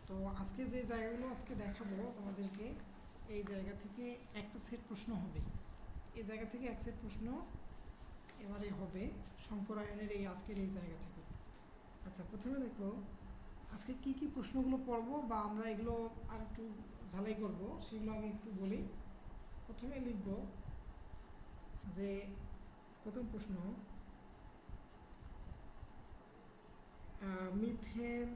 তো আজকে যে জায়গাগুলো আজকে দেখাবো তোমাদেরকে, এই জায়গা থেকে একটা সেট প্রশ্ন হবে। এই জায়গা থেকে এক সেট প্রশ্ন এবারে হবে শঙ্করায়নের এই আজকের এই জায়গা থেকে। আচ্ছা, প্রথমে দেখো আজকে কি কি প্রশ্নগুলো পড়বো বা আমরা এগুলো আর একটু ঝালাই করব, সেগুলো আমি একটু বলি। প্রথমে লিখব যে প্রথম প্রশ্ন, মিথেন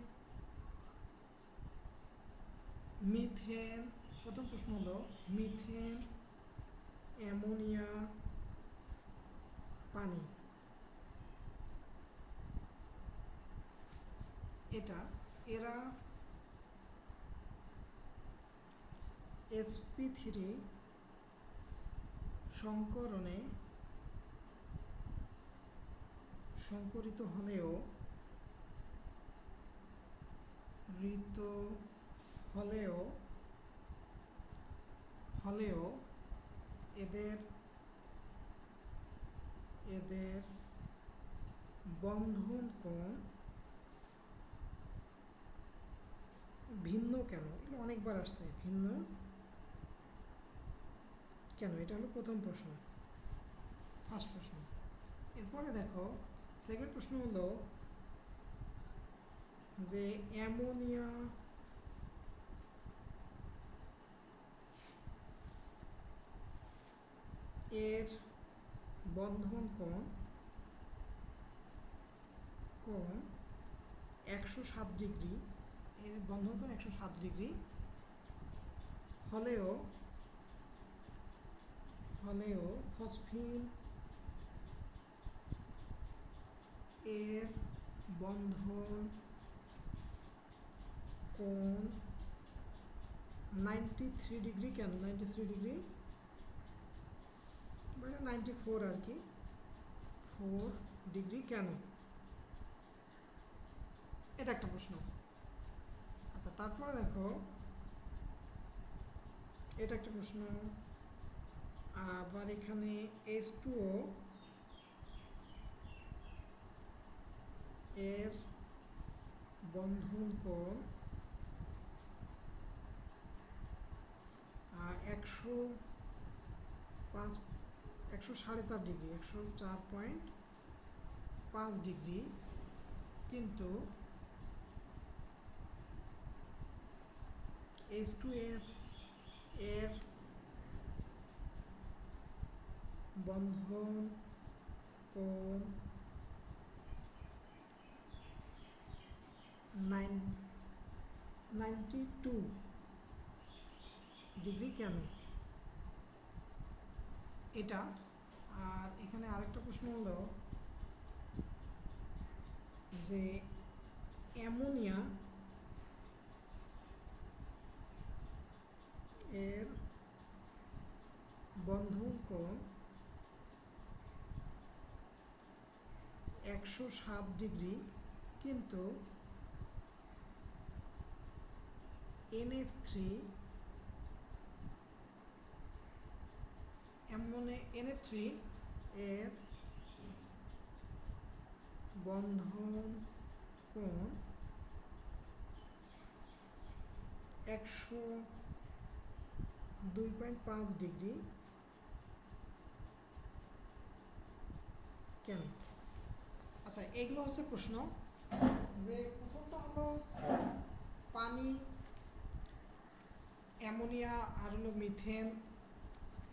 মিথেন প্রথম প্রশ্ন হলো মিথেন, অ্যামোনিয়া, পানি, এরা sp3 সংকরণে সংকরিত হলেও এদের বন্ধন কোণ ভিন্ন কেন? এগুলো অনেকবার আসছে, ভিন্ন কেন? এটা হলো প্রথম প্রশ্ন, ফার্স্ট প্রশ্ন। এরপরে দেখো সেকেন্ড প্রশ্ন হলো যে অ্যামোনিয়া এর বন্ধন কোণ 107 ডিগ্রি, এর বন্ধন কোণ 107 ডিগ্রি হলেও ফসফিন এর বন্ধন কোণ 93 ডিগ্রি কেন? 93 ডিগ্রি মানে 94 আর কি, 4 ডিগ্রি কেন? এটা একটা প্রশ্ন। আচ্ছা, তারপরে দেখো এটা একটা প্রশ্ন। আবার এখানে H2O এর বন্ধন কোণ 104 ডিগ্রি, 104.5 ডিগ্রি, কিন্তু H2S এর বন্ধন কোণ 92 ডিগ্রি কেন? এটা। আর এখানে আরেকটা প্রশ্ন হলো যে অ্যামোনিয়া এর বন্ধন কোণ 107 ডিগ্রি, কিন্তু NF3 এর বন্ধন কোণ 102.5 ডিগ্রি কেন? আচ্ছা, এগুলো হচ্ছে প্রশ্ন। যে প্রথমটা হলো পানি, অ্যামোনিয়া আর হলো মিথেন,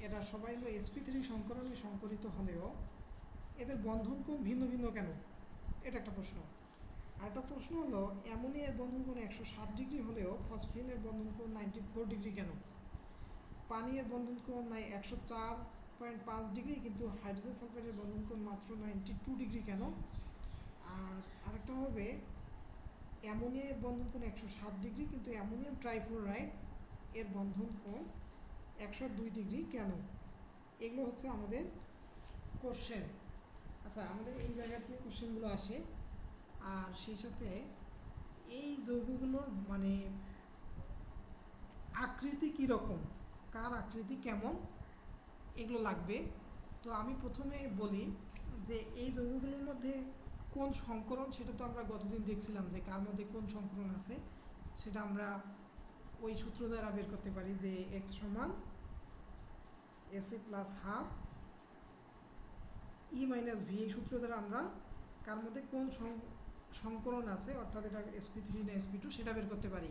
এরা সবাই হলো sp3 সংকরণে সংকরিত হলেও এদের বন্ধন কোণ ভিন্ন ভিন্ন কেন? এটা একটা প্রশ্ন। আর একটা প্রশ্ন হলো অ্যামোনিয়ার বন্ধন কোণ 107 ডিগ্রি হলেও ফসফিনের বন্ধন কোণ 94 ডিগ্রি কেন? পানির বন্ধন কোণ 104.5 ডিগ্রি, কিন্তু হাইড্রোজেন সালফাইডের বন্ধন কোণ মাত্র 92 ডিগ্রি কেন? আর আরেকটা হবে অ্যামোনিয়ার বন্ধন কোণ 107 ডিগ্রি, কিন্তু অ্যামোনিয়াম ট্রাইক্লোরাইড এর বন্ধন কোণ 102 ডিগ্রি কেন? এগুলো হচ্ছে আমাদের কোশ্চেন। আচ্ছা, আমাদের এই জায়গা থেকে কোশ্চেনগুলো আসে। আর সেই সাথে এই যৌগগুলোর মানে আকৃতি কীরকম, কার আকৃতি কেমন, এগুলো লাগবে। তো আমি প্রথমে বলি যে এই যৌগগুলোর মধ্যে কোন সংকরণ, সেটা তো আমরা গতদিন দেখছিলাম যে কার মধ্যে কোন সংকরণ আছে। সেটা আমরা ওই সূত্র দ্বারা বের করতে পারি যে x সমান এসি প্লাস হাফ ই মাইনাস ভি। এই সূত্র দ্বারা আমরা কার মধ্যে কোন সংকরণ আছে, অর্থাৎ এটা sp3 না sp2 সেটা বের করতে পারি।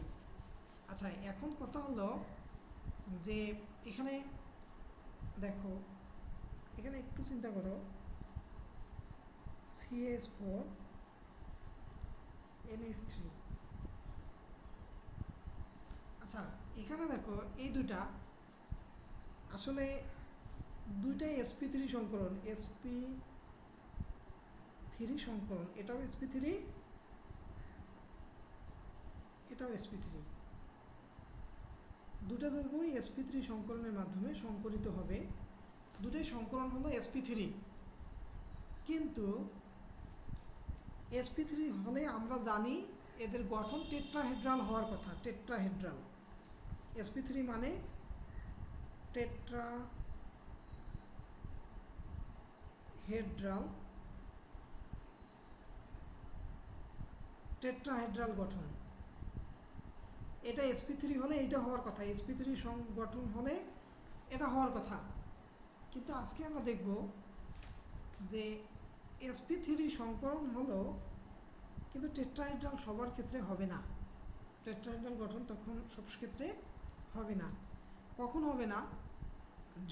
আচ্ছা, এখন কথা হলো যে এখানে দেখো, এখানে একটু চিন্তা করো, CH4 NH3। আচ্ছা, এখানে দেখো এই দুটা আসলে দুইটাই sp3 সংকরণ, sp3 সংকরণ, এটাও sp3 এটাও sp3, দুটা যৌগই sp3 সংকরণের মাধ্যমে সংকরিত হবে। দুটাই সংকরণ হলো sp3, কিন্তু sp3 হলে আমরা জানি এদের গঠন টেট্রাহেড্রাল হওয়ার কথা, টেট্রাহেড্রাল। sp3 মানে টেট্রাহেড্রাল গঠন। এটা sp3 হলে এটা হওয়ার কথা, sp3 গঠন হলে এটা হওয়ার কথা। কিন্তু আজকে আমরা দেখব যে sp3 সংকরণ হলো, কিন্তু টেট্রাহেড্রাল সবার ক্ষেত্রে হবে না। টেট্রাহেড্রাল গঠন তখন সব ক্ষেত্রে হবে না। কখন হবে না?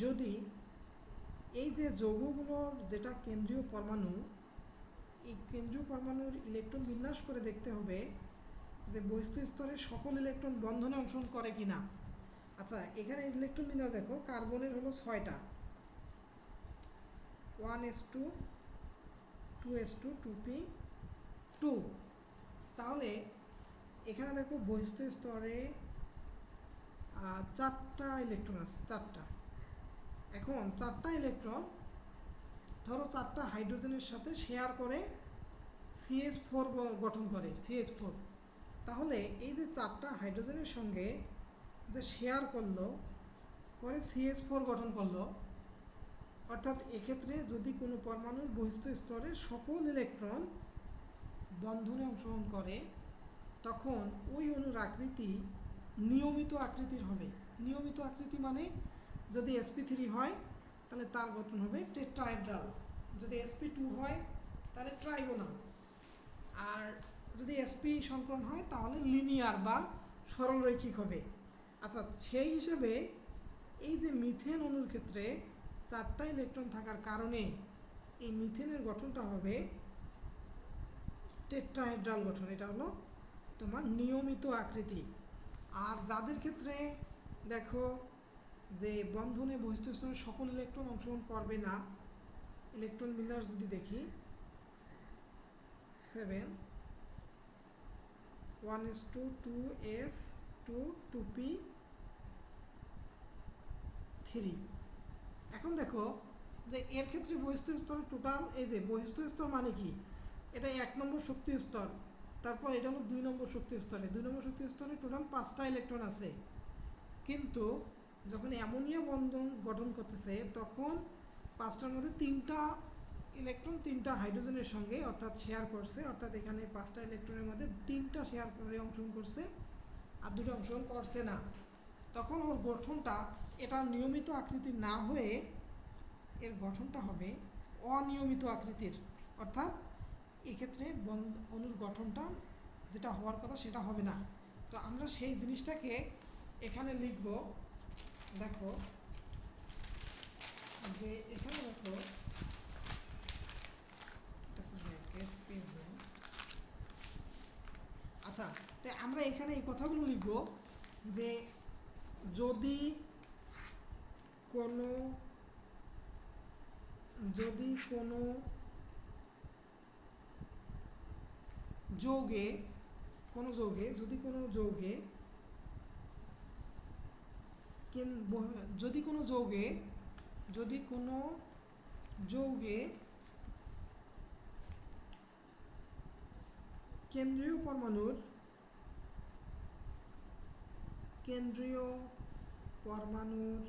যদি এই যে যৌগগুলোর যেটা কেন্দ্রীয় পরমাণু, এই কেন্দ্রীয় পরমাণুর ইলেকট্রন বিন্যাস করে দেখতে হবে যে বহিস্থ স্তরে সকল ইলেকট্রন বন্ধনে অংশগ্রহণ করে কিনা। আচ্ছা, এখানে ইলেকট্রন বিন্যাস দেখো, কার্বনের হলো 6টা, 1s2 2s2 2p2। তাহলে এখানে দেখো বহিস্থ স্তরে 4টা ইলেকট্রন আছে, 4টা। এখন 4টা ইলেকট্রন ধরো 4টা হাইড্রোজেনের সাথে শেয়ার করে CH4 গঠন করে, CH4। তাহলে এই যে 4টা হাইড্রোজেনের সঙ্গে যে শেয়ার করলো করে CH4 গঠন করলো, অর্থাৎ এক্ষেত্রে যদি কোনো পরমাণুর বহিস্থ স্তরে সকল ইলেকট্রন বন্ধনে অংশগ্রহণ করে, তখন ওই অণুর আকৃতি নিয়মিত আকৃতির হবে। নিয়মিত আকৃতি মানে যদি sp3 হয় তাহলে তার গঠন হবে টেট্রাহেড্রাল, যদি sp2 হয় তাহলে ট্রাইগোনাল, আর যদি sp সংকরণ হয় তাহলে লিনিয়ার বা সরলরৈখিক হবে। আচ্ছা, সেই হিসেবে এই যে মিথেন অণুর ক্ষেত্রে 4টা ইলেকট্রন থাকার কারণে এই মিথেনের গঠনটা হবে টেট্রাহেড্রাল গঠন। এটা হলো তোমার নিয়মিত আকৃতি। আর যাদের ক্ষেত্রে দেখো যে বন্ধনে বহিস্থ স্তরে সকল ইলেকট্রন অংশগ্রহণ করবে না, ইলেকট্রন বিন্যাস যদি দেখি 7 1s2 2s2 2p3। এখন দেখো যে এর ক্ষেত্রে বহিস্থ স্তরের টোটাল, এই যে বহিস্থ স্তর মানে কি, এটা 1 নম্বর শক্তি স্তর, তারপর এটা হলো 2 নম্বর শক্তি স্তরে, 2 নম্বর শক্তি স্তরে টোটাল 5টা ইলেকট্রন আছে। কিন্তু যখন অ্যামোনিয়া বন্ধন গঠন করতেছে তখন 5টার মধ্যে 3টা ইলেকট্রন 3টা হাইড্রোজেনের সঙ্গে অর্থাৎ শেয়ার করছে, অর্থাৎ এখানে 5টা ইলেকট্রনের মধ্যে 3টা শেয়ার করে অংশগ্রহণ করছে আর 2টা অংশগ্রহণ করছে না। তখন ওর গঠনটা এটা নিয়মিত আকৃতির না হয়ে এর গঠনটা হবে অনিয়মিত আকৃতির, অর্থাৎ এক্ষেত্রে অণুর গঠনটা যেটা হওয়ার কথা সেটা হবে না। তো আমরা সেই জিনিসটাকে এখানে লিখব। দেখো যে এখানে দেখো আচ্ছা, তো আমরা এখানে এই কথাগুলো লিখব যে যদি কোনো যৌগে যদি কোনো যৌগে কেন্দ্রীয় পরমাণুর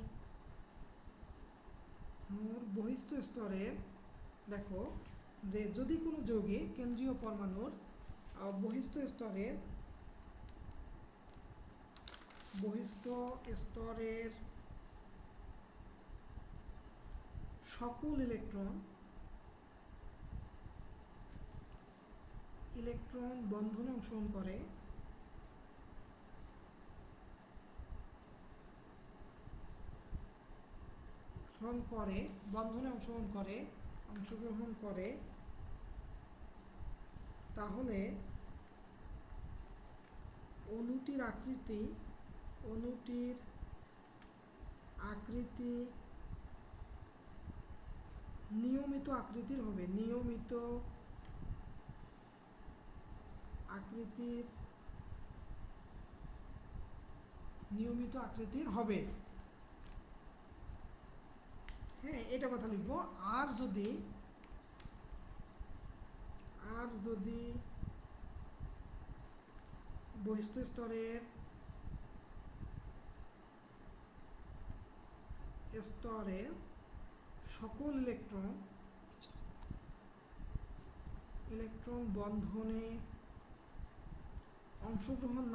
বহিস্থ স্তরের, দেখো যে যদি কোনো যৌগে কেন্দ্রীয় পরমাণুর বহিস্থ স্তরের বহিস্থ স্তরের সকল ইলেকট্রন বন্ধনে অংশগ্রহণ করে বন্ধনে অংশগ্রহণ করে তাহলে অণুটির আকৃতি নিয়মিত আকৃতির হবে। হ্যাঁ, এটা কথা লিখবো। আর যদি বহিস্থ স্তরের সকল ইলেকট্রন বন্ধনে অংশগ্রহণ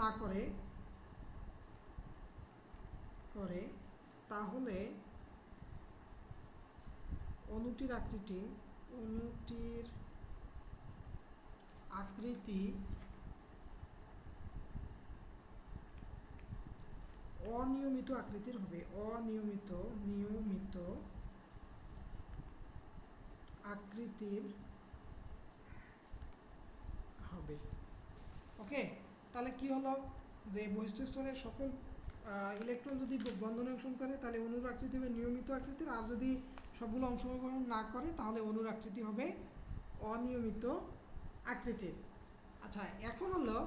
না করে তাহলে অণুটির আকৃতি অনিয়মিত আকৃতির হবে। নিয়মিত আকৃতির হবে। ওকে, তাহলে কি হলো যে বহিস্থ স্তরের সকল ইলেকট্রন যদি বন্ধনে অংশগ্রহণ করে তাহলে অণুর আকৃতি হবে নিয়মিত আকৃতির, আর যদি সবগুলো অংশগ্রহণ না করে তাহলে অণুর আকৃতি হবে অনিয়মিত আকৃতির। আচ্ছা, এখন হলো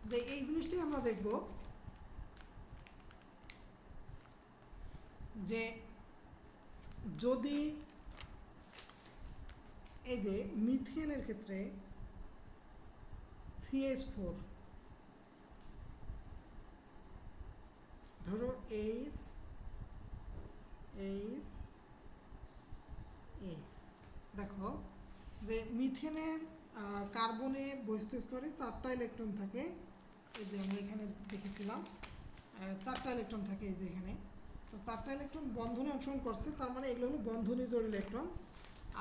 যে এই জিনিসটাই আমরা দেখব যে যদি এই যে মিথেনের ক্ষেত্রে CH4 ধরো H দেখো যে মিথেনের কার্বনের বহিস্থ স্তরে 4টা ইলেকট্রন থাকে। এই যে আমরা এখানে দেখেছিলাম 4টা ইলেকট্রন থাকে এই যে এখানে। তো 4টা ইলেকট্রন বন্ধনে অংশগ্রহণ করছে, তার মানে এগুলো হলো বন্ধনী জোড় ইলেকট্রন।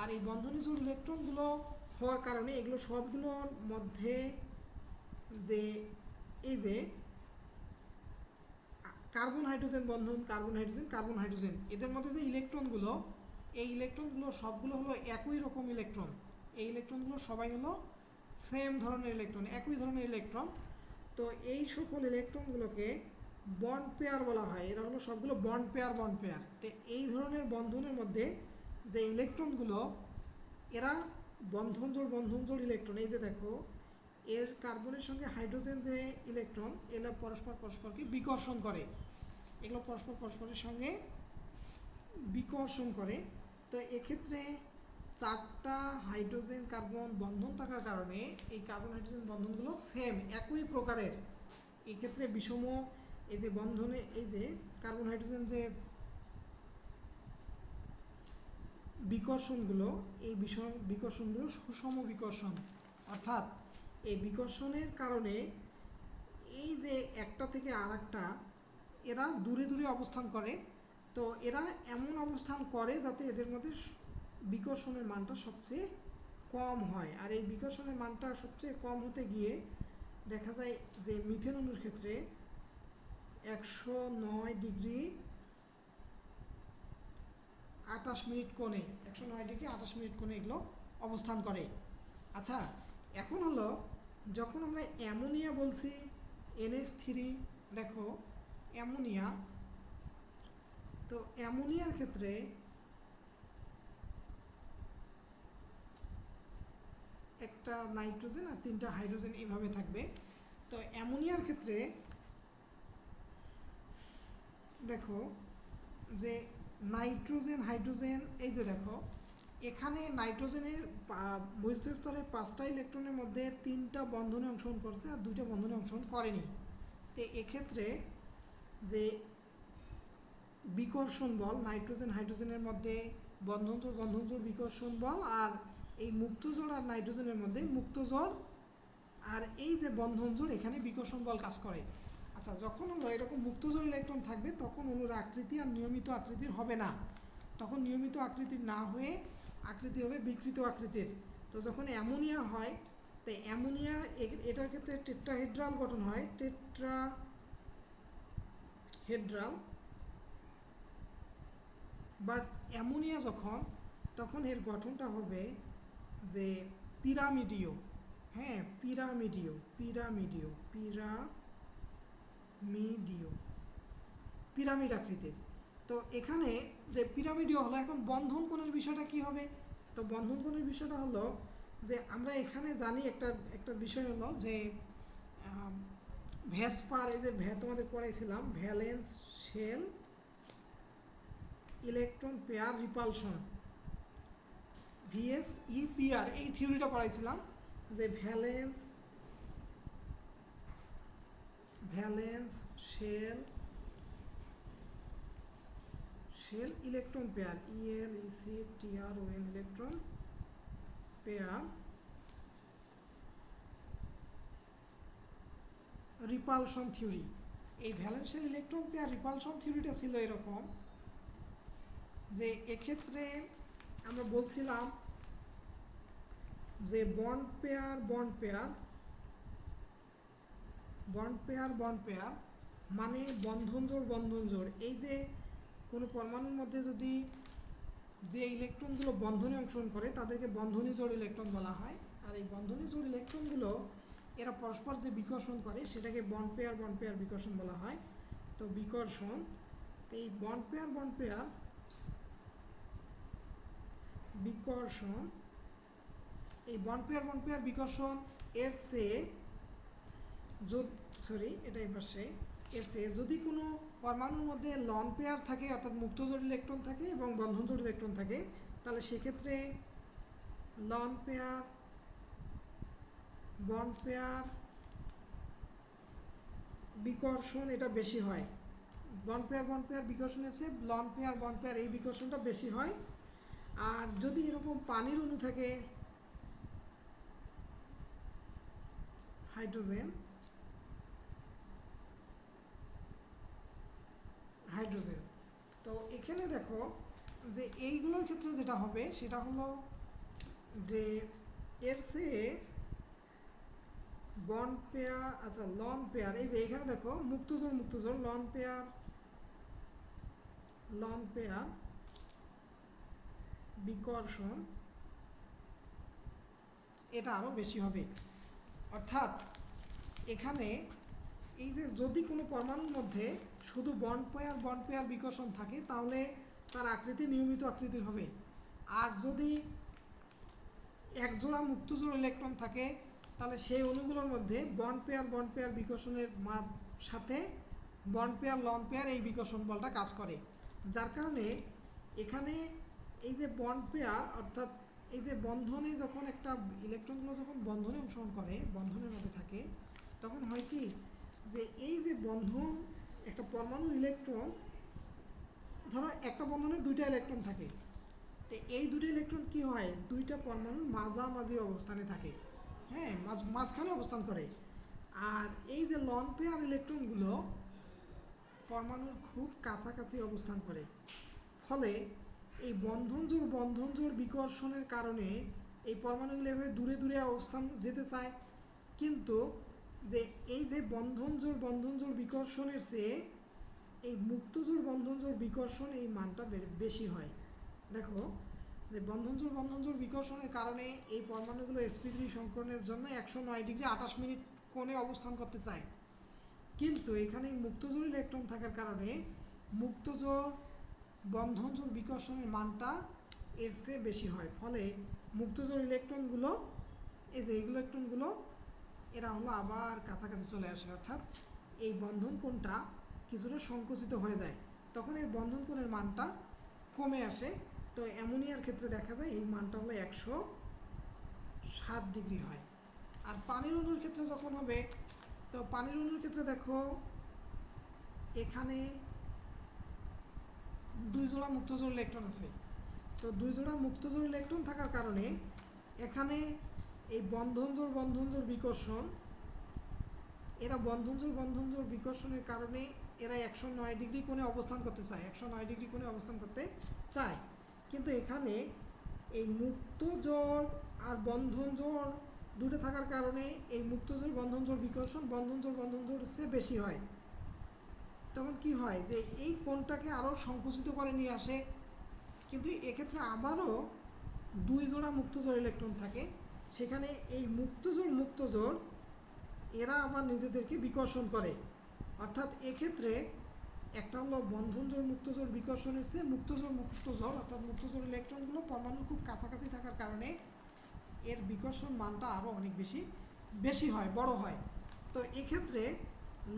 আর এই বন্ধনী জোড় ইলেকট্রনগুলো হওয়ার কারণে এগুলো সবগুলোর মধ্যে যে এই যে কার্বন হাইড্রোজেন বন্ধন, কার্বন হাইড্রোজেন এদের মধ্যে যে ইলেকট্রনগুলো, এই ইলেকট্রনগুলো সবগুলো হলো একই রকম ইলেকট্রন। এই ইলেকট্রনগুলো সবাই হলো সেম ধরনের ইলেকট্রন, একই ধরনের ইলেকট্রন। তো এই সকল ইলেকট্রনগুলোকে বন্ড পেয়ার বলা হয়। এরা হলো সবগুলো বন্ড পেয়ার। তো এই ধরনের বন্ধনের মধ্যে যে ইলেকট্রনগুলো এরা বন্ধন জোড় ইলেকট্রন। এই যে দেখো এর কার্বনের সঙ্গে হাইড্রোজেন যে ইলেকট্রন এরা পরস্পরকে বিকর্ষণ করে। এগুলো পরস্পরের সঙ্গে বিকর্ষণ করে। তো এক্ষেত্রে 4টা হাইড্রোজেন কার্বন বন্ধন থাকার কারণে এই কার্বন হাইড্রোজেন বন্ধনগুলো সেম, একই প্রকারের। এই ক্ষেত্রে বিষম এই যে বন্ধনে এই যে কার্বন হাইড্রোজেন যে বিকর্ষণগুলো, এই বিকর্ষণগুলো সুষম বিকর্ষণ। অর্থাৎ এই বিকর্ষণের কারণে এই যে একটা থেকে আরেকটা এরা দূরে অবস্থান করে। তো এরা এমন অবস্থান করে যাতে এদের মধ্যে বিকর্ষণের মানটা সবচেয়ে কম হয়। আর এই বিকর্ষণের মানটা সবচেয়ে কম হতে গিয়ে দেখা যায় যে মিথেন অণুর ক্ষেত্রে 109 ডিগ্রি 28 মিনিট কোণে 109 ডিগ্রি 28 মিনিট কোণে এগুলো অবস্থান করে। আচ্ছা, এখন হলো যখন আমরা অ্যামোনিয়া বলছি NH3, দেখো অ্যামোনিয়া, তো অ্যামোনিয়ার ক্ষেত্রে একটা নাইট্রোজেন আর 3টা হাইড্রোজেন এইভাবে থাকবে। তো অ্যামোনিয়ার ক্ষেত্রে দেখো যে নাইট্রোজেন হাইড্রোজেন, এই যে দেখো এখানে নাইট্রোজেনের বহিস্থ স্তরে 5টা ইলেকট্রনের মধ্যে 3টা বন্ধনে অংশগ্রহণ করছে আর 2টা বন্ধনে অংশগ্রহণ করেনি। তো এক্ষেত্রে যে বিকর্ষণ বল নাইট্রোজেন হাইড্রোজেনের মধ্যে বন্ধন জোড় বিকর্ষণ বল, আর এই মুক্ত জোড় আর নাইট্রোজেনের মধ্যে মুক্ত জোড় আর এই যে বন্ধন জোড় এখানে বিকর্ষণ বল কাজ করে। আচ্ছা, যখন হলো এরকম মুক্ত জোড় ইলেকট্রন থাকবে তখন অণুর আকৃতি আর নিয়মিত আকৃতির হবে না, তখন নিয়মিত আকৃতির না হয়ে আকৃতি হবে বিকৃত আকৃতির। তো যখন অ্যামোনিয়া হয়, তাই অ্যামোনিয়া এটার ক্ষেত্রে টেট্রাহেড্রাল গঠন হয়, টেট্রাহেড্রাল। বাট অ্যামোনিয়া যখন, তখন এর গঠনটা হবে যে পিরামিডীয়। হ্যাঁ, পিরামিডীয় পিরামিড আকৃতির। তো এখানে যে পিরামিডীয় হলো, এখন বন্ধন কোণের বিষয়টা কি হবে? তো বন্ধন কোণের বিষয়টা হলো যে আমরা এখানে জানি একটা বিষয় হলো যে ভ্যাসপার, এই যে তোমাদের পড়াইছিলাম valence shell electron pair repulsion, VSEPR, এই থিওরিটা পড়াইছিলাম যে valence shell electron pair, ELECTRON electron pair repulsion theory. এই valence shell electron pair repulsion থিওরিটা ছিল এরকম যে এক্ষেত্রে আমরা বলছিলাম যে বন্ড পেয়ার মানে বন্ধন জোড়। এই যে কোনো পরমাণুর মধ্যে যদি যে ইলেকট্রনগুলো বন্ধনে অংশগ্রহণ করে তাদেরকে বন্ধনী জোড় ইলেকট্রন বলা হয়। আর এই বন্ধনী জোড় ইলেকট্রনগুলো এরা পরস্পর যে বিকর্ষণ করে সেটাকে বন্ড পেয়ার বিকর্ষণ বলা হয়। তো বিকর্ষণ, এই বন্ড পেয়ার বিকর্ষণ, এই বন্ড পেয়ার বিকর্ষণ এর চেয়ে যদি কোনো পরমাণুর মধ্যে লন পেয়ার থাকে, অর্থাৎ মুক্ত জোড় ইলেকট্রন থাকে এবং বন্ধন জোড় ইলেকট্রন থাকে, তাহলে সেক্ষেত্রে লন পেয়ার বন্ড পেয়ার বিকর্ষণ এটা বেশি হয়। বন্ড পেয়ার বিকর্ষণের চেয়ে লন পেয়ার বন্ড পেয়ার এই বিকর্ষণটা বেশি হয়। আর যদি এরকম পানির অণু থাকে, হাইড্রোজেন তো এখানে দেখো যে এইগুলোর ক্ষেত্রে যেটা হবে সেটা হলো যে এর চেয়ে বন্ড পেয়ার, আচ্ছা লন পেয়ার, এই যে এখানে দেখো মুক্ত জোড় লন পেয়ার বিকর্ষণ এটা আরও বেশি হবে। অর্থাৎ এখানে এই যে যদি কোনো পরমাণুর মধ্যে শুধু বন্ড পেয়ার বিকর্ষণ থাকে তাহলে তার আকৃতি নিয়মিত আকৃতির হবে। আর যদি একজোড়া মুক্ত জোড় ইলেকট্রন থাকে তাহলে সেই অণুগুলোর মধ্যে বন্ড পেয়ার বিকর্ষণের সাথে বন্ড পেয়ার লন পেয়ার এই বিকর্ষণ বলটা কাজ করে। যার কারণে এখানে এই যে বন্ড পেয়ার, অর্থাৎ এই যে বন্ধনে যখন একটা ইলেকট্রনগুলো যখন বন্ধনে অংশগ্রহণ করে, বন্ধনের মধ্যে থাকে, তখন হয় কি যে এই যে বন্ধন, একটা পরমাণুর ইলেকট্রন, ধরো একটা বন্ধনে দুইটা ইলেকট্রন থাকে, তো এই দুটো ইলেকট্রন কি হয়, দুইটা পরমাণুর মাঝামাঝি অবস্থানে থাকে। হ্যাঁ, মাঝখানে অবস্থান করে। আর এই যে লন পেয়ার ইলেকট্রনগুলো পরমাণুর খুব কাছাকাছি অবস্থান করে। ফলে এই বন্ধন জোড় বিকর্ষণের কারণে এই পরমাণুগুলো এভাবে দূরে অবস্থান যেতে চায়, কিন্তু যে এই যে বন্ধন জোড় বিকর্ষণের চেয়ে এই মুক্ত জোড় বিকর্ষণ এই মানটা বেশি হয়। দেখো যে বন্ধন জোড় বিকর্ষণের কারণে এই পরমাণুগুলো sp3 সংকরণের জন্য 109°28' কোণে অবস্থান করতে চায়, কিন্তু এখানে মুক্ত জোড় ইলেকট্রন থাকার কারণে মুক্ত জোড় বন্ধন জোড় বিকর্ষণের মানটা এর চেয়ে বেশি হয়। ফলে মুক্ত জোড় ইলেকট্রনগুলো, এই যে ইলেকট্রনগুলো এরা হলো আবার কাছাকাছি চলে আসে, অর্থাৎ এই বন্ধন কোণটা কিছুটা সংকুচিত হয়ে যায়, তখন এই বন্ধন কোণের মানটা কমে আসে। তো অ্যামোনিয়ার ক্ষেত্রে দেখা যায় এই মানটা হলো 107° হয়। আর পানির অণুর ক্ষেত্রে যখন হবে, তো পানির অণুর ক্ষেত্রে দেখো এখানে দুই জোড়া মুক্ত জোড় ইলেকট্রন আছে, তো দুই জোড়া মুক্তজোড় ইলেকট্রন থাকার কারণে এখানে এই বন্ধন জোড় বিকর্ষণ, এরা বন্ধন জোড় বিকর্ষণের কারণে এরা 109 ডিগ্রি কোণে অবস্থান করতে চায়, 109 ডিগ্রি কোণে অবস্থান করতে চায়। কিন্তু এখানে এই মুক্তজোড় আর বন্ধন জোড় দুটো থাকার কারণে এই মুক্তজোড় বন্ধন জোড় বিকর্ষণ বন্ধন জোড়ের চেয়ে বেশি হয়। তখন কি হয় যে এই কোণটাকে আরও সংকুচিত করে নিয়ে আসে। কিন্তু এক্ষেত্রে আবারও দুই জোড়া মুক্তজোড় ইলেকট্রন থাকে, সেখানে এই মুক্তজোড় এরা আবার নিজেদেরকে বিকর্ষণ করে। অর্থাৎ এক্ষেত্রে একটা হলো বন্ধন জোড় মুক্তজোড় বিকর্ষণের চেয়ে মুক্তজোড় অর্থাৎ মুক্তজোড় ইলেকট্রনগুলো পরমাণুর খুব কাছাকাছি থাকার কারণে এর বিকর্ষণ মানটা আরও অনেক বেশি হয়, বড় হয়। তো এক্ষেত্রে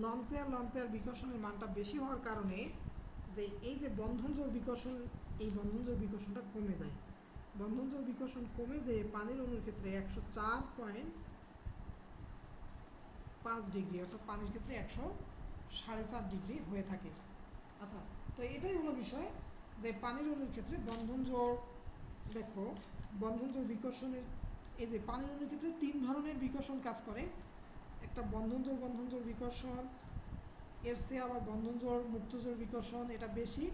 লন পেয়ার বিকর্ষণের মানটা বেশি হওয়ার কারণে যে এই যে বন্ধন জোড় বিকর্ষণ, এই বন্ধন জোড় বিকর্ষণটা কমে যায়। বন্ধন জোড় বিকর্ষণ কমে যে পানির অণুর ক্ষেত্রে 104.5 ডিগ্রি, অর্থাৎ পানির ক্ষেত্রে 104.5 ডিগ্রি হয়ে থাকে। আচ্ছা, তো এটাই হলো বিষয় যে পানির অণুর ক্ষেত্রে বন্ধন জোড়, দেখো বন্ধন জোড় বিকর্ষণের এই যে পানির অণুর ক্ষেত্রে 3 ধরনের বিকর্ষণ কাজ করে। একটা বন্ধন জোড় বিকর্ষণ, এর চেয়ে আবার বন্ধন জোড় মুক্তজোড় বিকর্ষণ এটা বেশি,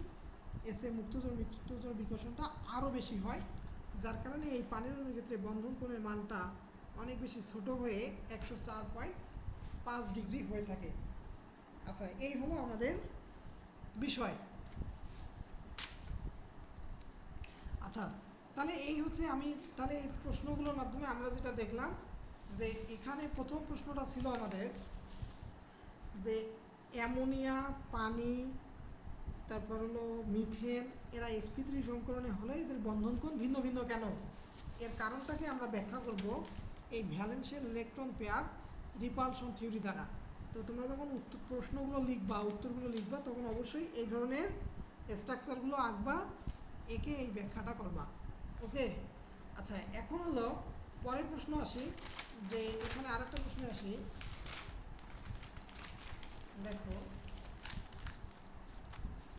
এর চেয়ে মুক্তজোড় বিকর্ষণটা আরও বেশি হয়, যার কারণে এই পানির অণুর ক্ষেত্রে বন্ধন কোণের মানটা অনেক বেশি ছোট হয়ে 104.5 ডিগ্রি হয়ে থাকে। আচ্ছা, এই হলো আমাদের বিষয়। আচ্ছা, তাহলে এই হচ্ছে তাহলে এই প্রশ্নগুলোর মাধ্যমে আমরা যেটা দেখলাম যে এখানে প্রথম প্রশ্নটা ছিল আমাদের যে অ্যামোনিয়া, পানি, তারপর হলো মিথেন, এরা sp3 সংকরণে হলে এদের বন্ধন কোণ ভিন্ন ভিন্ন কেন? এর কারণটাকে আমরা ব্যাখ্যা করব এই ভ্যালেন্সিয়াল ইলেকট্রন পেয়ার রিপালশন থিওরি দ্বারা। তো তোমরা যখন প্রশ্নগুলো লিখবা, উত্তরগুলো লিখবা, তখন অবশ্যই এই ধরনের স্ট্রাকচারগুলো আঁকবা, একে এই ব্যাখ্যাটা করবা। ওকে, আচ্ছা, এখন হলো পরের প্রশ্ন আসি, যে এখানে আরেকটা প্রশ্ন আসি। দেখো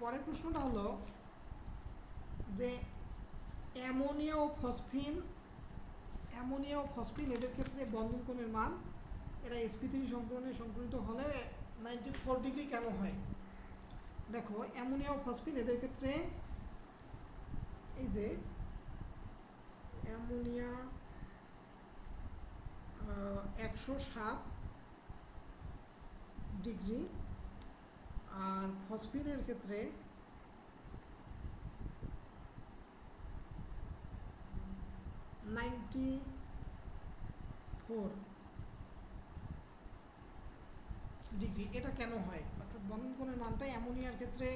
পরের প্রশ্নটা হলো যে অ্যামোনিয়া ও ফসফিন এদের ক্ষেত্রে বন্ধন কোণের মান এরা sp3 সংকরণে সংকলিত হলে 94 ডিগ্রি কেন হয়? দেখো অ্যামোনিয়া ও ফসফিন এদের ক্ষেত্রে এই যে অ্যামোনিয়া 107 ডিগ্রি আর ফসফিনের ক্ষেত্রে 94 ডিগ্রি। এটা কেন হয়? অর্থাৎ বন্ধন কোণের মানটা অ্যামোনিয়ার ক্ষেত্রে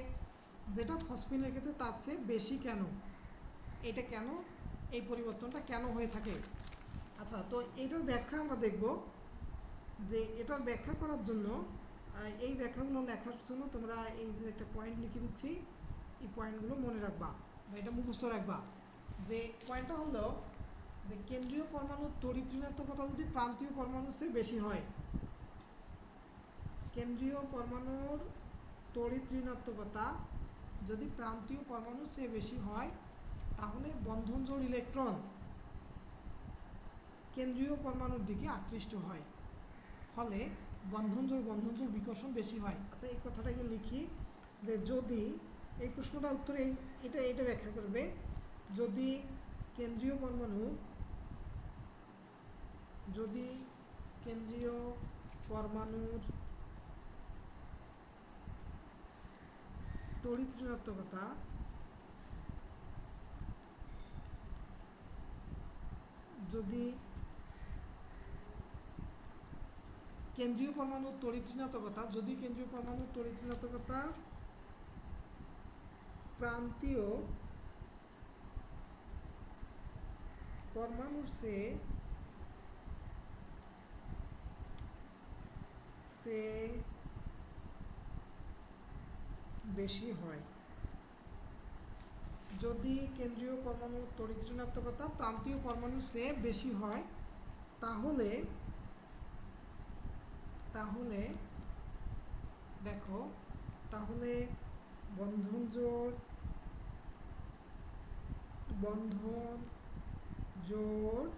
যেটা ফসফিনের ক্ষেত্রে তার চেয়ে বেশি কেন? এটা কেন, এই পরিবর্তনটা কেন হয়ে থাকে? আচ্ছা, তো এটার ব্যাখ্যা আমরা দেখব যে এটার ব্যাখ্যা করার জন্য এই ব্যাখ্যাগুলো লেখার জন্য তোমরা এই যে একটা পয়েন্ট লিখে দিচ্ছি, এই পয়েন্টগুলো মনে রাখবা বা এটা মুখস্থ রাখবা। যে পয়েন্টটা হলো যে কেন্দ্রীয় পরমাণুর তড়িৎ ঋণাত্মকতা যদি প্রান্তীয় পরমাণুর চেয়ে বেশি হয়, কেন্দ্রীয় পরমাণুর তড়িৎ ঋণাত্মকতা যদি প্রান্তীয় পরমাণুর চেয়ে বেশি হয়, তাহলে বন্ধন জোড় ইলেকট্রন কেন্দ্রীয় পরমাণুর দিকে আকৃষ্ট হয়, ফলে বন্ধন জোড় বিকর্ষণ বেশি হয়। আচ্ছা, এই কথাটাকে লিখি যে যদি এই প্রশ্নটার উত্তরে এটা ব্যাখ্যা করবে, যদি কেন্দ্রীয় পরমাণুর তড়িৎ ঋণাত্মকতা যদি কেন্দ্রীয় পরমাণুর তড়িৎ ঋণাত্মকতা প্রান্তীয় পরমাণুর চেয়ে বেশি হয়, যদি কেন্দ্রীয় পরমাণুর তড়িৎ ঋণাত্মকতা প্রান্তীয় পরমাণুর চেয়ে বেশি হয়, তাহলে দেখো তাহলে বন্ধন জোড় বন্ধন জোড়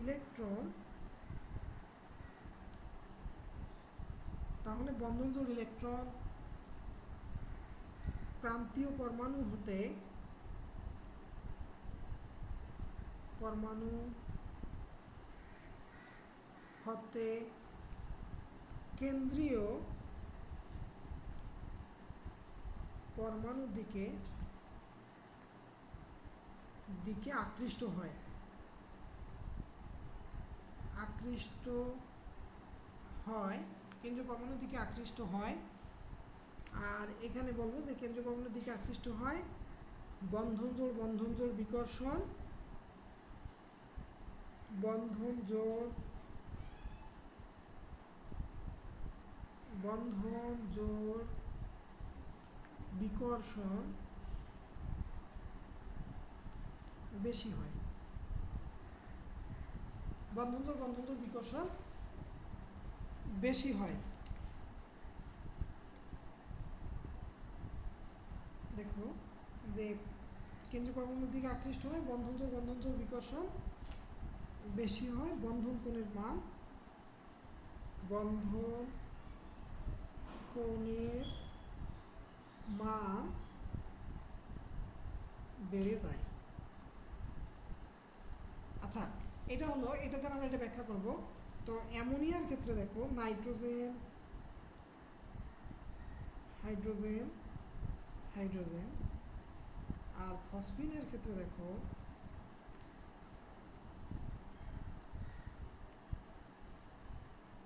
ইলেকট্রন, তাহলে বন্ধন জোড় ইলেকট্রন প্রান্তীয় পরমাণু হতে কেন্দ্রীয় পরমাণুর দিকে আকৃষ্ট হয়, কেন্দ্রীয় পরমাণুর দিকে আকৃষ্ট হয়। আর এখানে বলবো যে কেন্দ্রীয় পরমাণুর দিকে আকৃষ্ট হয় বন্ধন জোড় বিকর্ষণ, বন্ধন জোড় বিকর্ষণ বেশি হয়। বন্ধন জোড় বিকর্ষণ বেশি হয়। দেখো যে কেন্দ্রীয় পরমাণুর দিকে আকৃষ্ট হয় বন্ধন জোড় বিকর্ষণ বেশি হয়, বন্ধন কোণের মান বেড়ে যায়। আচ্ছা, এটা হলো, এটাতে আমরা এটা ব্যাখ্যা করব। তো অ্যামোনিয়ার ক্ষেত্রে দেখো নাইট্রোজেন হাইড্রোজেন আর ফসফিনের ক্ষেত্রে দেখো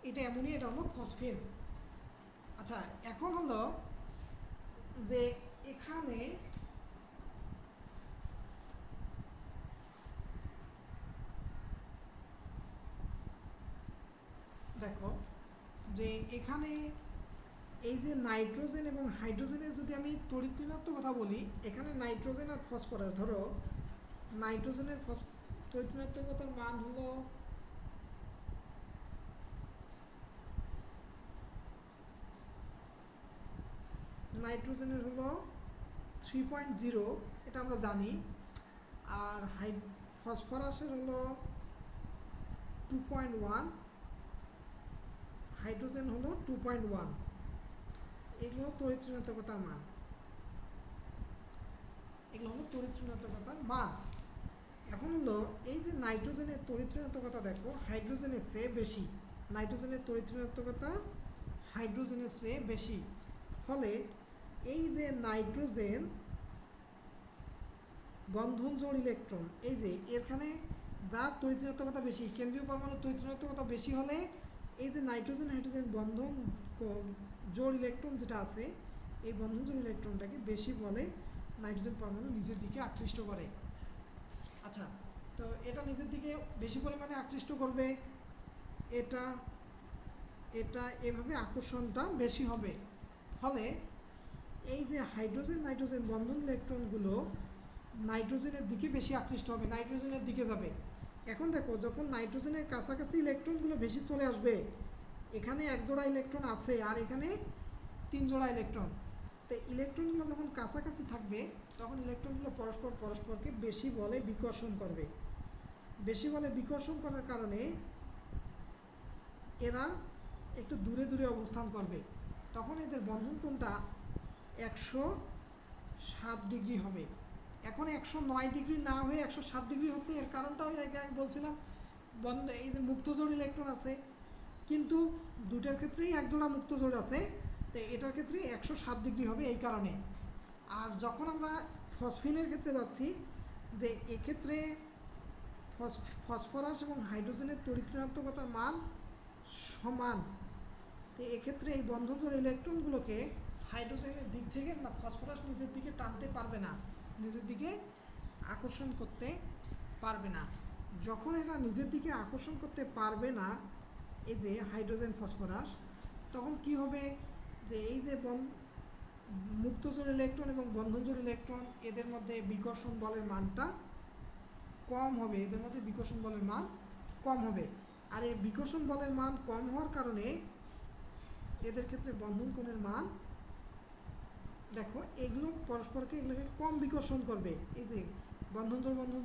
এটা অ্যামোনিয়া, এটা হলো ফসফিন। আচ্ছা, এখন হলো যে এখানে দেখো যে এখানে এই যে নাইট্রোজেন এবং হাইড্রোজেনের যদি আমি তড়িৎ ঋণাত্মকতা বলি, এখানে নাইট্রোজেন আর ফসফরাস, ধরো নাইট্রোজেনের তড়িৎ ঋণাত্মকতার মান হলো নাইট্রোজেনের হলো 3.0, এটা আমরা জানি। আর ফসফরাসের হলো 2.1, হাইড্রোজেন হলো 2.1। এগুলো তড়িৎ ঋণাত্মকতার মান, এখন হলো এই যে নাইট্রোজেনের তড়িৎ ঋণাত্মকতা দেখো হাইড্রোজেনের চেয়ে বেশি, নাইট্রোজেনের তড়িৎ ঋণাত্মকতা হাইড্রোজেনের চেয়ে বেশি। ফলে এই যে নাইট্রোজেন বন্ধন জোড় ইলেকট্রন, এই যে এখানে যার তড়িৎ ঋণাত্মকতা বেশি, কেন্দ্রীয় পরমাণুর তড়িৎ ঋণাত্মকতা বেশি হলে এই যে নাইট্রোজেন হাইড্রোজেন বন্ধন জোড় ইলেকট্রন যেটা আছে, এই বন্ধন জোড় ইলেকট্রনটাকে বেশি বলে নাইট্রোজেন পরমাণু নিজের দিকে আকৃষ্ট করে। আচ্ছা, তো এটা নিজের দিকে বেশি পরিমাণে আকৃষ্ট করবে, এটা এভাবে আকর্ষণটা বেশি হবে। ফলে এই যে হাইড্রোজেন নাইট্রোজেন বন্ধন ইলেকট্রনগুলো নাইট্রোজেনের দিকে বেশি আকৃষ্ট হবে, নাইট্রোজেনের দিকে যাবে। এখন দেখো যখন নাইট্রোজেনের কাছাকাছি ইলেকট্রনগুলো বেশি চলে আসবে, এখানে এক জোড়া ইলেকট্রন আছে আর এখানে 3 জোড়া ইলেকট্রন, তো ইলেকট্রনগুলো যখন কাছাকাছি থাকবে তখন ইলেকট্রনগুলো পরস্পরকে বেশি বলে বিকর্ষণ করবে। বেশি বলে বিকর্ষণ করার কারণে এরা একটু দূরে দূরে অবস্থান করবে, তখন এদের বন্ধন কোণটা 107 ডিগ্রি হবে। এখন 109 ডিগ্রি না হয়ে 107 ডিগ্রি হচ্ছে, এর কারণটা ওই আগে বলছিলাম এই যে মুক্তজোড় ইলেকট্রন আছে, কিন্তু দুটার ক্ষেত্রেই এক জোড়া মুক্তজোড় আছে, তো এটার ক্ষেত্রে 107 ডিগ্রি হবে এই কারণে। আর যখন আমরা ফসফিনের ক্ষেত্রে যাচ্ছি, যে এক্ষেত্রে ফসফরাস এবং হাইড্রোজেনের তড়িৎ ঋণাত্মকতার মান সমান, তো এক্ষেত্রে এই বন্ধনজোড় ইলেকট্রনগুলোকে হাইড্রোজেনের দিক থেকে না ফসফরাস নিজের দিকে টানতে পারবে না, নিজের দিকে আকর্ষণ করতে পারবে না। যখন এরা নিজের দিকে আকর্ষণ করতে পারবে না, এই যে হাইড্রোজেন ফসফরাস, তখন কি হবে যে এই যে মুক্তজোড় ইলেকট্রন এবং বন্ধনজোড় ইলেকট্রন এদের মধ্যে বিকর্ষণ বলের মানটা কম হবে, এদের মধ্যে বিকর্ষণ বলের মান কম হবে। আর এই বিকর্ষণ বলের মান কম হওয়ার কারণে এদের ক্ষেত্রে বন্ধন কোণের মান দেখো এগুলোকে কম বিকর্ষণ করবে। এই যে বন্ধন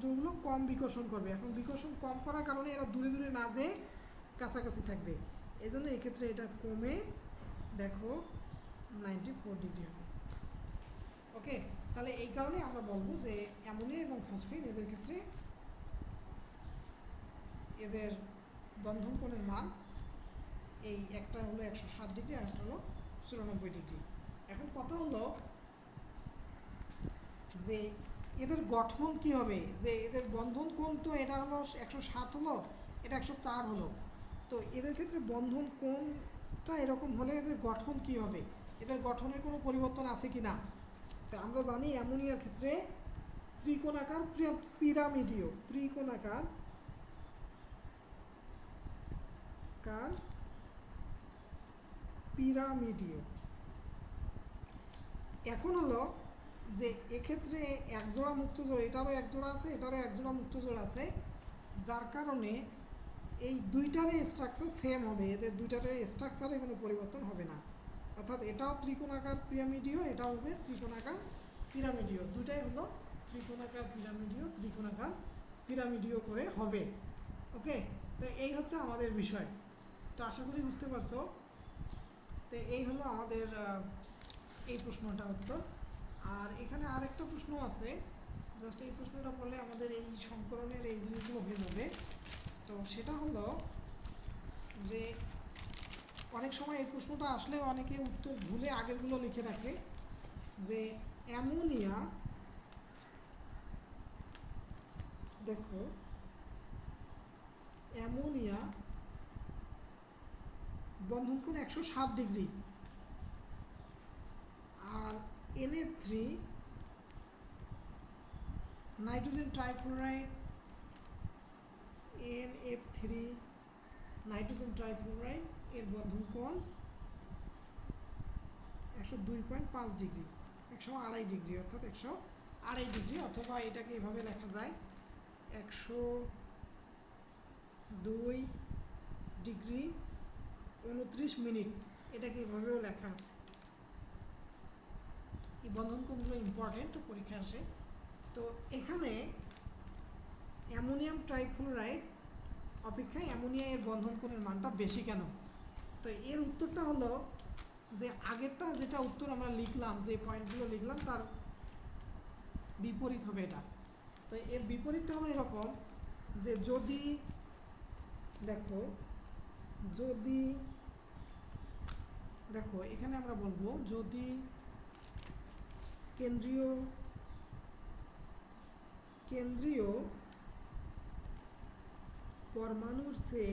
জোড়গুলো কম বিকর্ষণ করবে। এখন বিকর্ষণ কম করার কারণে এরা দূরে দূরে না যেয়ে কাছাকাছি থাকবে, এই জন্য এক্ষেত্রে এটা কমে দেখো 94 ডিগ্রি হবে। ওকে, তাহলে এই কারণে আমরা বলবো যে অ্যামোনিয়া এবং ফসফিন এদের ক্ষেত্রে এদের বন্ধন কোণের মান এই একটা হলো 160 ডিগ্রি আর একটা হলো 94 ডিগ্রি। এখন কথা হলো যে এদের গঠন কি হবে, যে এদের বন্ধন কোণ তো এটা হলো 107 হলো, এটা 104 হলো, তো এদের ক্ষেত্রে বন্ধন কোণটা এরকম হলে এদের গঠন কি হবে, এদের গঠনের কোনো পরিবর্তন আছে কি না? তো আমরা জানি অ্যামোনিয়ার ক্ষেত্রে ত্রিকোণাকার পিরামিডীয় পিরামিডীয়। এখন হলো যে এক্ষেত্রে একজোড়া মুক্তজোড়, এটারও একজোড়া আছে, এটারও একজোড়া মুক্তজোড় আছে, যার কারণে এই দুইটারই স্ট্রাকচার সেম হবে, এদের দুইটারই স্ট্রাকচারে কোনো পরিবর্তন হবে না। অর্থাৎ এটাও ত্রিকোণাকার পিরামিডীয়, এটাও হবে ত্রিকোণাকার পিরামিডীয়, দুটাই হলো ত্রিকোণাকার পিরামিডীয় করে হবে। ওকে, তো এই হচ্ছে আমাদের বিষয়। তো আশা করি বুঝতে পারছো। তো এই হলো আমাদের এই প্রশ্নটা উত্তর। আর এখানে আরেকটা প্রশ্ন আছে, জাস্ট এই প্রশ্নটা বললে আমাদের এই সংকরণের এই জিনিসগুলো হয়ে যাবে। তো সেটা হলো যে অনেক সময় এই প্রশ্নটা আসলে অনেকে উত্তর ভুলে আগেরগুলো লিখে রাখে, যে অ্যামোনিয়া, দেখো অ্যামোনিয়া বন্ধন কোণ 107 ডিগ্রি, আর NF3 nitrogen trifluoride, NF3 nitrogen trifluoride এর বন্ধন কোণ 102.5 ডিগ্রি, 102.5 ডিগ্রি, অর্থাৎ 102.5 ডিগ্রি, অথবা এটাকে এভাবে লেখা যায় 102 ডিগ্রি 29 মিনিট, এটাকে এভাবেও লেখা আছে। এই বন্ধন কোণগুলো ইম্পর্টেন্ট, পরীক্ষা আসে। তো এখানে অ্যামোনিয়াম ট্রাইফ্লোরাইড অপেক্ষা অ্যামোনিয়া এর বন্ধন কোণের মানটা বেশি কেন? তো এর উত্তরটা হলো যে আগেরটা যেটা উত্তর আমরা লিখলাম, যে পয়েন্টগুলো লিখলাম তার বিপরীত হবে এটা। তো এর বিপরীতটা হলো এরকম, যে যদি দেখো এখানে আমরা বলবো যদি কেন্দ্রীয় পরমাণুর সে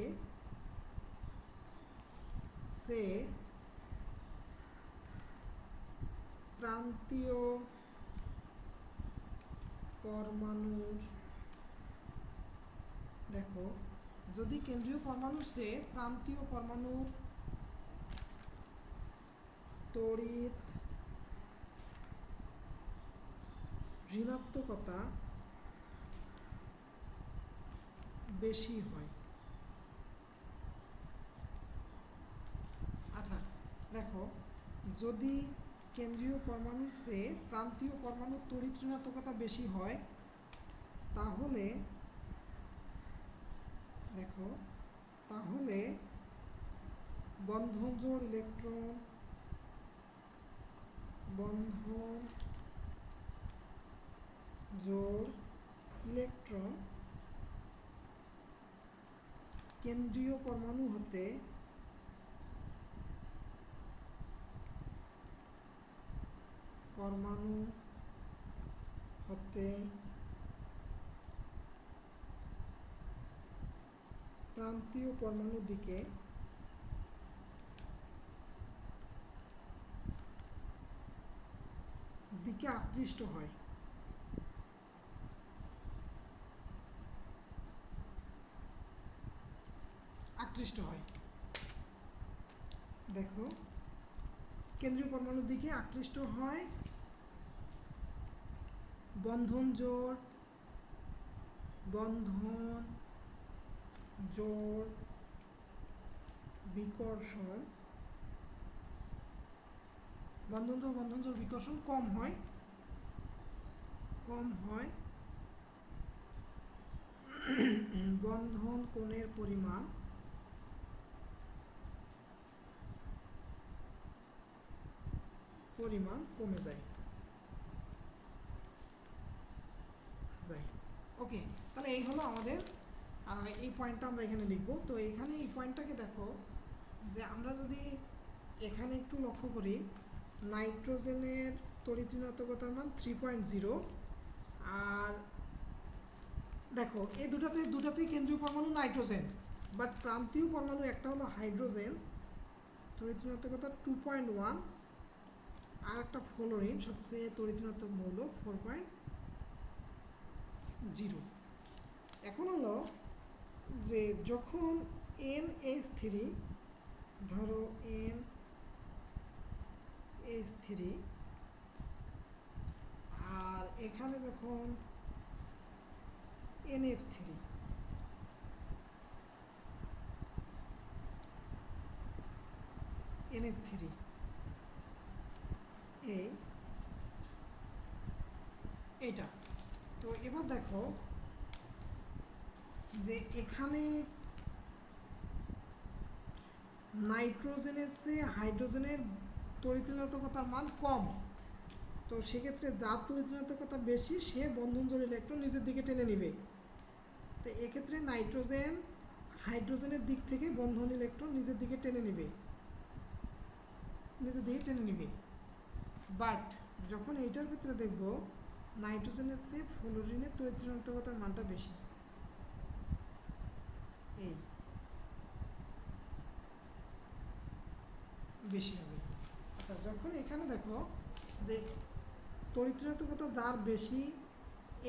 প্রান্তীয় পরমাণুর, দেখো যদি কেন্দ্রীয় পরমাণুর সে প্রান্তীয় পরমাণুর তড়িৎ ঋণাত্মকতা বেশি হয়। আচ্ছা দেখো, যদি কেন্দ্রীয় পরমাণুর চেয়ে প্রান্তীয় পরমাণুর তড়িৎ ঋণাত্মকতা বেশি হয়, তাহলে দেখো তাহলে বন্ধন জোড় ইলেকট্রন কেন্দ্রীয় পরমাণু হতে প্রান্তীয় পরমাণুর দিকে আকৃষ্ট হয়। দেখো কেন্দ্রীয় পরমাণুর দিকে আকৃষ্ট হয়, বন্ধন জোড় বিকর্ষণ, বন্ধন জোড় বিকর্ষণ কম হয় বন্ধন কোণের পরিমাণ কমে যায়। ওকে, তাহলে এই হলো আমাদের এই পয়েন্টটা আমরা এখানে লিখব। তো এখানে এই পয়েন্টটাকে দেখো যে আমরা যদি এখানে একটু লক্ষ্য করি, নাইট্রোজেনের তড়িৎ ঋণাত্মকতার মান 3.0, আর দেখো এই দুটাতেই কেন্দ্রীয় পরমাণু নাইট্রোজেন, বাট প্রান্তীয় পরমাণু একটা হলো হাইড্রোজেন, তড়িৎ ঋণাত্মকতা 2.1, আর একটা ফ্লোরিন সবচেয়ে তড়িৎ ঋণাত্মক মৌল 4.0। এখন হলো যে যখন NH3, ধরো NH3, আর এখানে যখন NF3, এইটা। তো এবার দেখো যে এখানে নাইট্রোজেনের চেয়ে হাইড্রোজেনের তড়িৎ ঋণাত্মকতার মান কম, তো সেক্ষেত্রে যার তড়িৎ ঋণাত্মকতা বেশি সে বন্ধন জোড় ইলেকট্রন নিচের দিকে টেনে নেবে। তো এক্ষেত্রে নাইট্রোজেন হাইড্রোজেনের দিক থেকে বন্ধন ইলেকট্রন নিচের দিকে টেনে নেবে, বাট যখন এইটার ক্ষেত্রে দেখব নাইট্রোজেনের চেয়ে ফ্লোরিনের তড়িৎ ঋণাত্মকতার মানটা বেশি, বেশি হবে। আচ্ছা, যখন এখানে দেখো যে তড়িৎ ঋণাত্মকতা যার বেশি,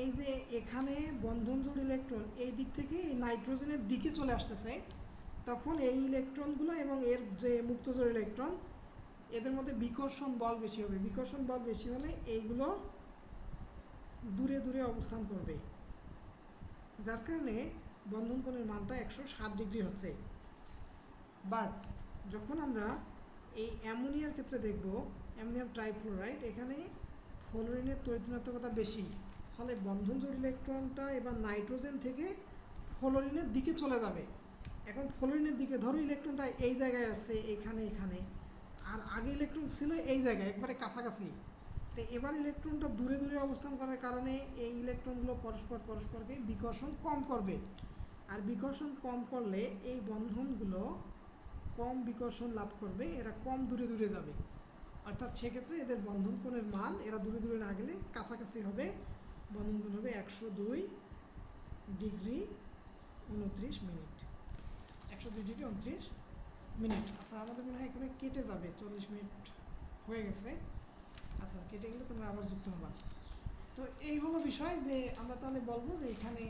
এই যে এখানে বন্ধন জোড় ইলেকট্রন এই দিক থেকে এই নাইট্রোজেনের দিকে চলে আসতেছে, তখন এই ইলেকট্রনগুলো এবং এর যে মুক্ত জোড় ইলেকট্রন এদের মধ্যে বিকর্ষণ বল বেশি হবে। বিকর্ষণ বল বেশি হলে এইগুলো দূরে দূরে অবস্থান করবে, যার কারণে বন্ধন কোণের মানটা 160 ডিগ্রি হচ্ছে। বাট যখন আমরা এই অ্যামোনিয়ার ক্ষেত্রে দেখব, অ্যামোনিয়াম ট্রাইফ্লোরাইড, এখানে ফ্লোরিনের তড়িৎ ঋণাত্মকতা বেশি, ফলে বন্ধন জোড় ইলেকট্রনটা এবার নাইট্রোজেন থেকে ফ্লোরিনের দিকে চলে যাবে। এখন ফ্লোরিনের দিকে ধরো ইলেকট্রনটা এই জায়গায় আসছে, এখানে, আর আগে ইলেকট্রন ছিল এই জায়গায় একবারে কাছাকাছি। তো এবার ইলেকট্রনটা দূরে দূরে অবস্থান করার কারণে এই ইলেকট্রনগুলো পরস্পরকে বিকর্ষণ কম করবে, আর বিকর্ষণ কম করলে এই বন্ধনগুলো কম বিকর্ষণ লাভ করবে, এরা কম দূরে দূরে যাবে। অর্থাৎ সেক্ষেত্রে এদের বন্ধন কোণের মান এরা দূরে দূরে না গেলে কাছাকাছি হবে, বন্ধন কোণ হবে 102 ডিগ্রি 29 মিনিট, 102 ডিগ্রি 29 মিনিট। আচ্ছা, আমাদের মনে হয় এখানে কেটে যাবে, 40 মিনিট হয়ে গেছে। আচ্ছা, কেটে গেলে তোমরা আবার যুক্ত হবা। তো এই হলো বিষয় যে আমরা তাহলে বলবো যে এখানে